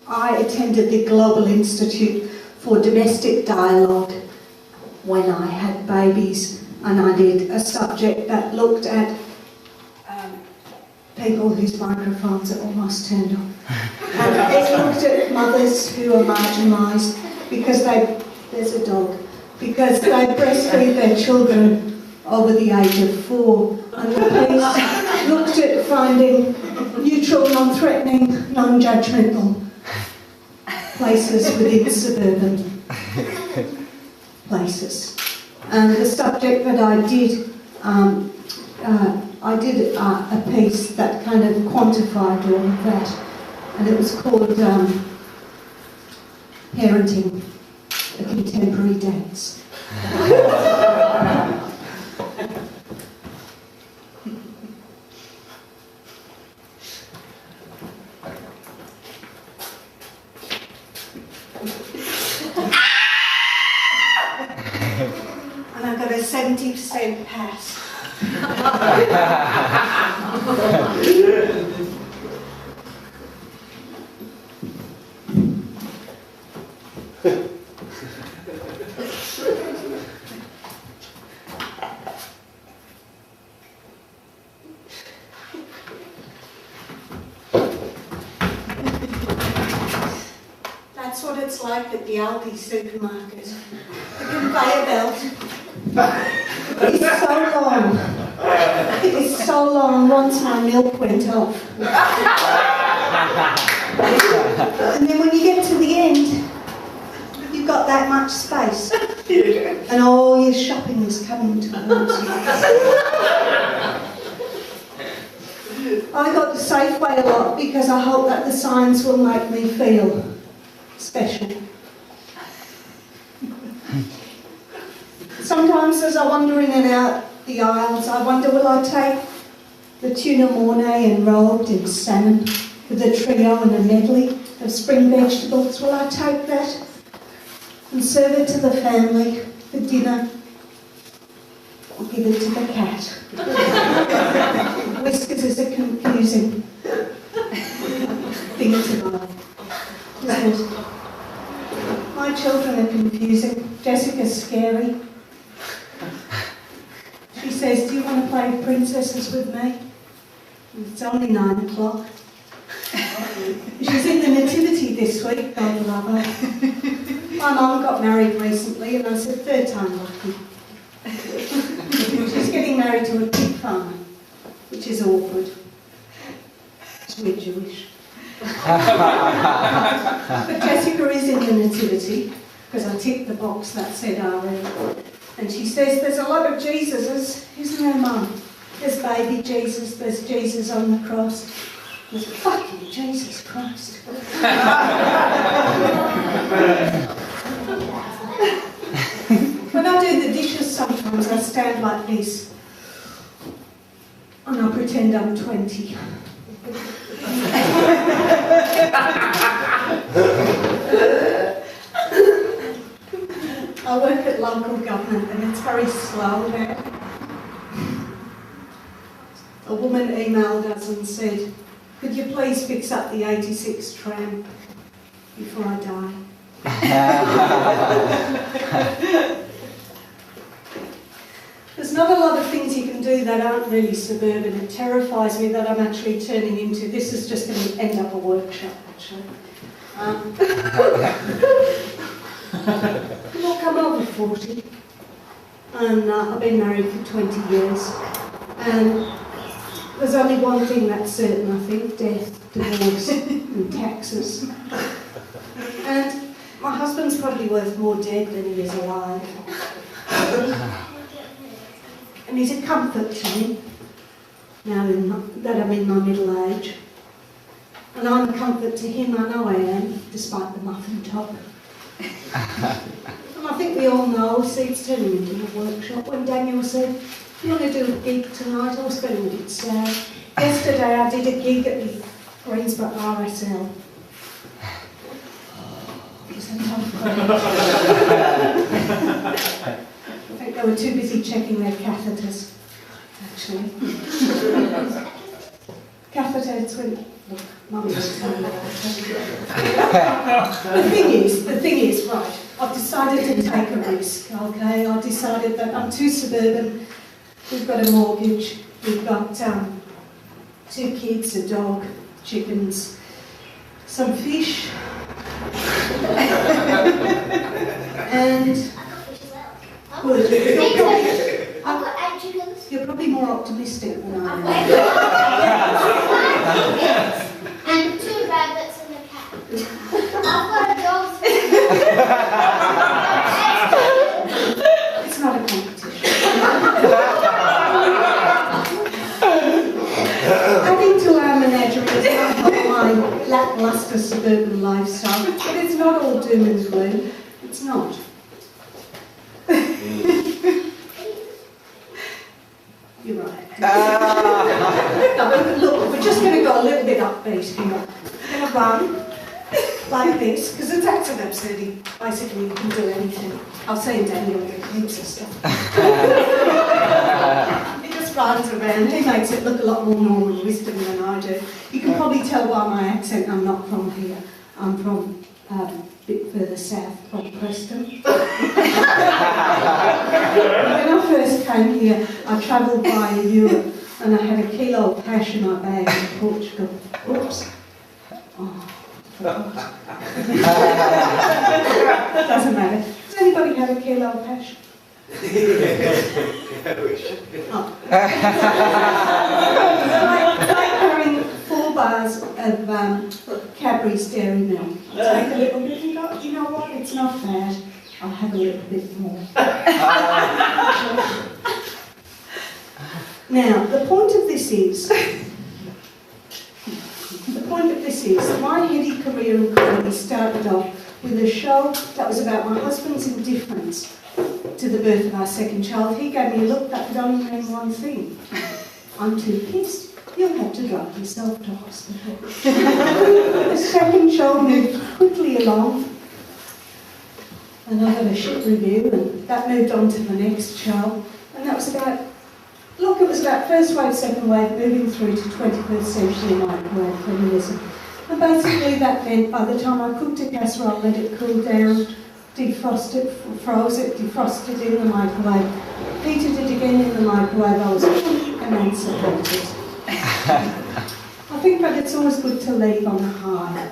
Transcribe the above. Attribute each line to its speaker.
Speaker 1: I attended the Global Institute for Domestic Dialogue when I had babies, and I did a subject that looked at people whose microphones are almost turned off. And it looked at mothers who are marginalised because there's a dog, because they breastfeed their children over the age of 4. And the police looked at finding neutral, non-threatening, non-judgmental places within suburban places. And the subject that I did a piece that kind of quantified all of that, and it was called Parenting, a Contemporary Dance. And I got a 70% pass. That's what it's like at the Aldi supermarket. The conveyor belt is so long. It is so long. Once my milk went off. And then when you get to the end, you've got that much space. And all your shopping is coming towards you. I go to Safeway a lot because I hope that the signs will make me feel special. Sometimes as I wander in and out the aisles, I wonder, will I take the tuna mornay enrobed in salmon with a trio and a medley of spring vegetables? Will I take that and serve it to the family for dinner, or give it to the cat? Whiskers is a confusing thing to buy, isn't it? My children are confusing. Jessica's scary. She says, do you want to play princesses with me? It's only 9 o'clock. She's in the nativity this week, God love her. My mum got married recently and I said, 3rd time lucky. She's getting married to a pig farmer, which is awkward. We're Jewish. But Jessica is in the nativity, because I ticked the box that said RE. And she says, there's a lot of Jesuses, isn't there, Mum? There's baby Jesus, there's Jesus on the cross. There's fucking Jesus Christ. When I do the dishes sometimes, I stand like this. And I pretend I'm 20. I work at local government and it's very slow there. A woman emailed us and said, could you please fix up the 86 tram before I die? There's not a lot of things you can do that aren't really suburban. It terrifies me that I'm actually turning into, this is just going to end up a workshop actually. Look, I'm over 40 and I've been married for 20 years and there's only one thing that's certain, I think, death, divorce and taxes. And my husband's probably worth more dead than he is alive. And he's a comfort to me now that I'm in my middle age. And I'm a comfort to him, I know I am, despite the muffin top. And I think we all know, see, it's turning into a workshop. When Daniel said, you want to do a gig tonight, I was feeling a bit sad. Yesterday I did a gig at the Greensboro RSL. It was a tough crowd. I think they were too busy checking their catheters, actually. catheter twin. Look, Mum was telling me. The thing is, right, I've decided to take a risk, okay? I've decided that I'm too suburban. We've got a mortgage, we've got 2 kids, a dog, chickens, some fish, and you're probably more optimistic than I am.
Speaker 2: And 2 rabbits and a cat. I've got a dog.
Speaker 1: It's not a competition. Adding to our menagerie is not my lacklustre suburban lifestyle, but it's not all doom and gloom. It's not. You're right. No, look, we're just going to go a little bit upbeat here. We're going to run like this, because it's Acts of Absurdity. Basically, you can do anything. I'll say Daniel get heaps of stuff. He just runs around. He makes it look a lot more normal wisdom than I do. You can probably tell by my accent I'm not from here. I'm from a bit further south, from Preston. When I first came here, I travelled via Europe and I had a kilo of hash in my bag in Portugal. Oops. Oh, doesn't matter. Does anybody have a kilo of hash? Oh. It's like carrying 4 bars of Cadbury's Dairy Milk. Take a little bit and go, you know what, it's not bad. I'll have a little bit more. Now, the point of this is my heady career in comedy started off with a show that was about my husband's indifference to the birth of our second child. He gave me a look that could only mean one thing. I'm too pissed. You'll have to drive yourself to hospital. The second show moved quickly along. And I had a shit review, and that moved on to the next show. And that was about, look, it was about first wave, second wave, moving through to 21st century microwave feminism. And basically that meant by the time I cooked a casserole, let it cool down, defrost it, froze it, defrosted it in the microwave, heated it again in the microwave, I was emancipated. I think that it's always good to leave on a high.